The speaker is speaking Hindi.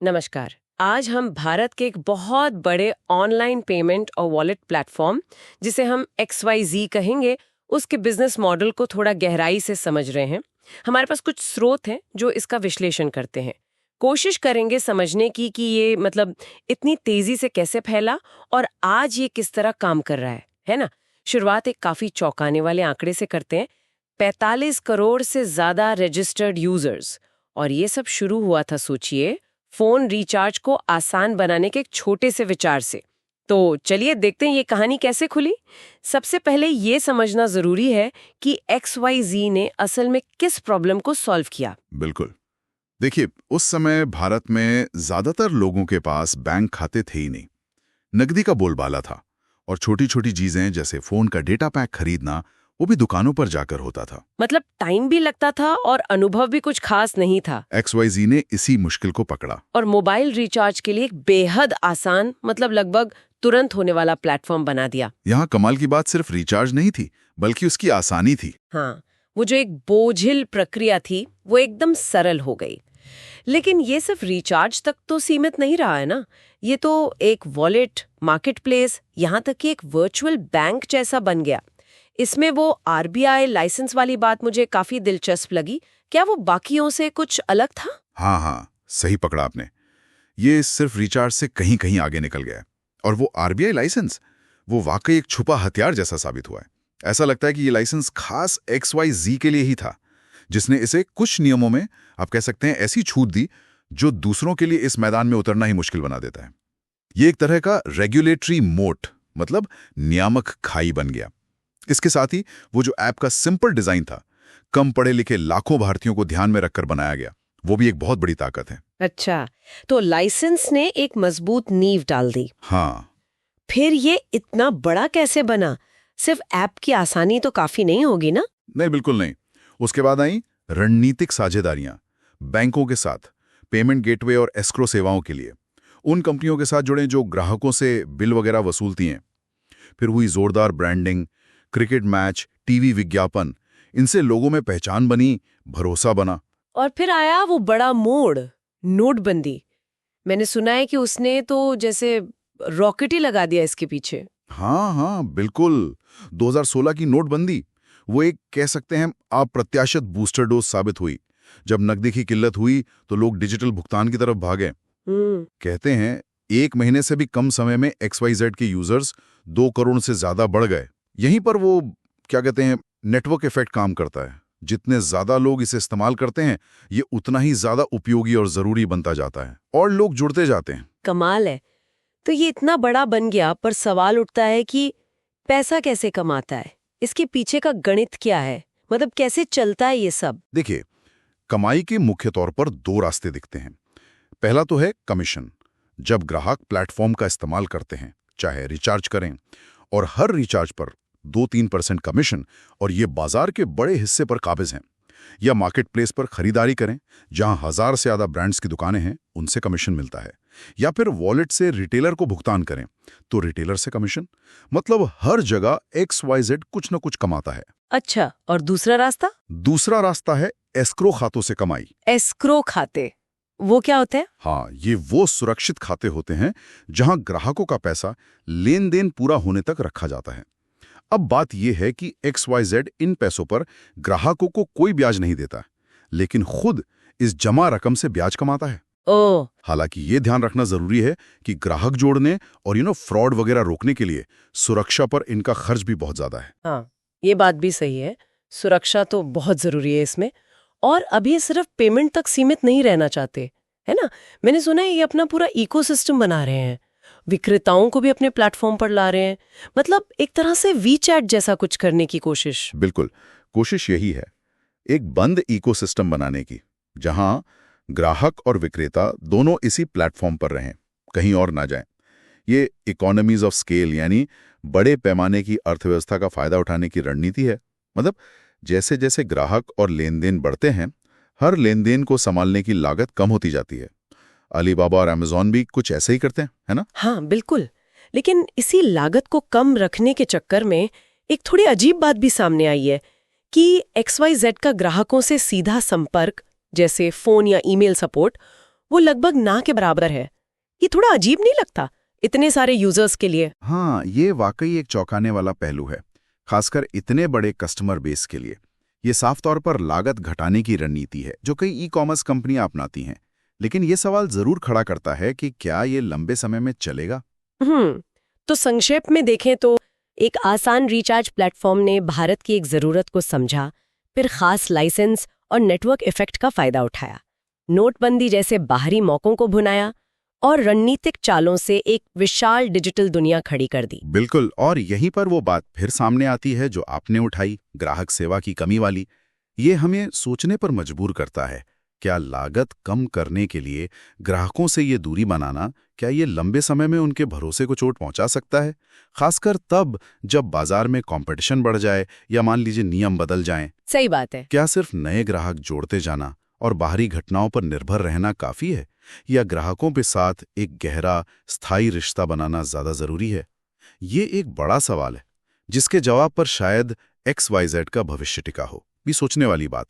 नमस्कार। आज हम भारत के एक बहुत बड़े ऑनलाइन पेमेंट और वॉलेट प्लेटफॉर्म, जिसे हम XYZ कहेंगे, उसके बिजनेस मॉडल को थोड़ा गहराई से समझ रहे हैं। हमारे पास कुछ स्रोत हैं जो इसका विश्लेषण करते हैं। कोशिश करेंगे समझने की कि ये इतनी तेजी से कैसे फैला और आज ये किस तरह काम कर रहा है ना। शुरुआत एक काफी चौंकाने वाले आंकड़े से करते हैं। 45 करोड़ से ज्यादा रजिस्टर्ड यूजर्स। और ये सब शुरू हुआ था, सोचिए, फोन रिचार्ज को आसान बनाने के एक छोटे से विचार से। तो चलिए देखते हैं ये कहानी कैसे खुली। सबसे पहले ये समझना जरूरी है कि XYZ ने असल में किस प्रॉब्लम को सॉल्व किया। बिल्कुल। देखिए, उस समय भारत में ज्यादातर लोगों के पास बैंक खाते थे ही नहीं। नकदी का बोलबाला था और छोटी छोटी चीजें जैसे फोन का डेटा पैक खरीदना वो भी दुकानों पर जाकर होता था। मतलब टाइम भी लगता था और अनुभव भी कुछ खास नहीं था। XYZ ने इसी मुश्किल को पकड़ा और मोबाइल रिचार्ज के लिए एक बेहद आसान, लगभग तुरंत होने वाला प्लेटफॉर्म बना दिया। यहाँ कमाल की बात सिर्फ रिचार्ज नहीं थी, बल्कि उसकी आसानी थी। हाँ, वो जो एक बोझिल प्रक्रिया थी वो एकदम सरल हो गई। लेकिन ये सिर्फ रिचार्ज तक तो सीमित नहीं रहा है ना। ये तो एक वॉलेट, मार्केट प्लेस, यहाँ तक कि एक वर्चुअल बैंक जैसा बन गया। इसमें वो RBI लाइसेंस वाली बात मुझे काफी दिलचस्प लगी। क्या वो बाकियों से कुछ अलग था? हाँ, सही पकड़ा आपने। ये सिर्फ रिचार्ज से कहीं कहीं आगे निकल गया। और वो RBI लाइसेंस, वो वाकई एक छुपा हथियार जैसा साबित हुआ है। ऐसा लगता है कि ये लाइसेंस खास XYZ के लिए ही था, जिसने इसे कुछ नियमों में, आप कह सकते हैं, ऐसी छूट दी जो दूसरों के लिए इस मैदान में उतरना ही मुश्किल बना देता है। ये एक तरह का रेगुलेटरी मोट, मतलब नियामक खाई बन गया। इसके साथ ही वो जो ऐप का सिंपल डिजाइन था, कम पढ़े लिखे लाखों भारतीयों को ध्यान में रखकर बनाया गया, वो भी एक बहुत बड़ी ताकत है। अच्छा, तो लाइसेंस ने एक मजबूत नींव डाल दी। हाँ। फिर ये इतना बड़ा कैसे बना? सिर्फ ऐप की आसानी तो काफी नहीं होगी ना? नहीं, बिल्कुल नहीं। उसके बाद आई रणनीतिक साझेदारियां बैंकों के साथ, पेमेंट गेटवे और एस्क्रो सेवाओं के लिए उन कंपनियों के साथ जुड़े जो ग्राहकों से बिल वगैरह वसूलती हैं। फिर हुई जोरदार ब्रांडिंग, क्रिकेट मैच, टीवी विज्ञापन, इनसे लोगों में पहचान बनी, भरोसा बना। और फिर आया वो बड़ा मोड़, नोटबंदी। मैंने सुना है कि उसने तो जैसे रॉकेट ही लगा दिया इसके पीछे। हाँ, बिल्कुल। 2016 की नोटबंदी वो एक, कह सकते हैं, अप्रत्याशित बूस्टर डोज साबित हुई। जब नकदी की किल्लत हुई तो लोग डिजिटल भुगतान की तरफ भागे। कहते हैं 1 महीने से भी कम समय में XYZ के यूजर्स 2 करोड़ से ज्यादा बढ़ गए। यहीं पर वो, क्या कहते हैं, नेटवर्क इफेक्ट काम करता है। जितने ज्यादा लोग इसे इस्तेमाल करते हैं, ये उतना ही ज्यादा उपयोगी और जरूरी बनता जाता है और लोग जुड़ते जाते हैं। कमाल है। तो ये इतना बड़ा बन गया, पर सवाल उठता है कि पैसा कैसे कमाता है? इसके पीछे का गणित क्या है? कैसे चलता है ये सब? देखिए, कमाई के मुख्य तौर पर 2 रास्ते दिखते हैं। पहला तो है कमीशन। जब ग्राहक प्लेटफॉर्म का इस्तेमाल करते हैं, चाहे रिचार्ज करें, और हर रिचार्ज पर 2-3% कमीशन, और ये बाजार के बड़े हिस्से पर काबिज हैं। या मार्केट प्लेस पर खरीदारी करें, जहां 1000 से ज्यादा ब्रांड्स की दुकानें हैं, उनसे कमीशन मिलता है। या फिर वॉलेट से रिटेलर को भुगतान करें, तो रिटेलर से कमीशन। मतलब हर जगह XYZ कुछ न कुछ कमाता है। अच्छा, और दूसरा रास्ता? दूसरा रास्ता है एस्क्रो खातों से कमाई। एस्क्रो खाते, वो क्या होते हैं? हाँ, ये वो सुरक्षित खाते होते हैं जहां ग्राहकों का पैसा लेन देन पूरा होने तक रखा जाता है। अब बात यह है कि XYZ इन पैसों पर ग्राहकों को कोई ब्याज नहीं देता, लेकिन खुद इस जमा रकम से ब्याज कमाता है। ओह। हालांकि ये ध्यान रखना जरूरी है कि ग्राहक जोड़ने और फ्रॉड वगैरह रोकने के लिए सुरक्षा पर इनका खर्च भी बहुत ज्यादा है। हाँ, ये बात भी सही है। सुरक्षा तो बहुत जरूरी है इसमें। और अभी सिर्फ पेमेंट तक सीमित नहीं रहना चाहते, है ना? मैंने सुना है ये अपना पूरा इकोसिस्टम बना रहे हैं। विक्रेताओं को भी अपने प्लेटफॉर्म पर ला रहे हैं। एक तरह से WeChat जैसा कुछ करने की कोशिश। बिल्कुल, कोशिश यही है, एक बंद इकोसिस्टम बनाने की, जहां ग्राहक और विक्रेता दोनों इसी प्लेटफॉर्म पर रहें, कहीं और ना जाएं। ये इकोनॉमीज ऑफ स्केल, यानी बड़े पैमाने की अर्थव्यवस्था का फायदा उठाने की रणनीति है। मतलब जैसे जैसे ग्राहक और लेन देन बढ़ते हैं, हर लेन देन को संभालने की लागत कम होती जाती है। अलीबाबा और अमेज़न भी कुछ ऐसे ही करते हैं, है ना? हाँ, बिल्कुल। लेकिन इसी लागत को कम रखने के चक्कर में एक थोड़ी अजीब बात भी सामने आई है कि XYZ का ग्राहकों से सीधा संपर्क, जैसे फोन या ईमेल सपोर्ट, वो लगभग ना के बराबर है। ये थोड़ा अजीब नहीं लगता इतने सारे यूजर्स के लिए? हाँ, ये वाकई एक चौंकाने वाला पहलू है, खासकर इतने बड़े कस्टमर बेस के लिए। ये साफ तौर पर लागत घटाने की रणनीति है जो कई ई-कॉमर्स कंपनियां अपनाती हैं। लेकिन ये सवाल जरूर खड़ा करता है कि क्या ये लंबे समय में चलेगा? तो संक्षेप में देखें तो एक आसान रिचार्ज प्लेटफॉर्म ने भारत की एक जरूरत को समझा, फिर खास लाइसेंस और नेटवर्क इफेक्ट का फायदा उठाया, नोटबंदी जैसे बाहरी मौकों को भुनाया और रणनीतिक चालों से एक विशाल डिजिटल दुनिया खड़ी कर दी। बिल्कुल, और यहीं पर वो बात फिर सामने आती है जो आपने उठाई, ग्राहक सेवा की कमी वाली। ये हमें सोचने पर मजबूर करता है, क्या लागत कम करने के लिए ग्राहकों से ये दूरी बनाना, क्या ये लंबे समय में उनके भरोसे को चोट पहुंचा सकता है? खासकर तब जब बाजार में कंपटीशन बढ़ जाए या मान लीजिए नियम बदल जाएं। सही बात है। क्या सिर्फ नए ग्राहक जोड़ते जाना और बाहरी घटनाओं पर निर्भर रहना काफी है, या ग्राहकों के साथ एक गहरा स्थायी रिश्ता बनाना ज्यादा जरूरी है? ये एक बड़ा सवाल है जिसके जवाब पर शायद XYZ का भविष्य टिका हो। भी सोचने वाली बात है।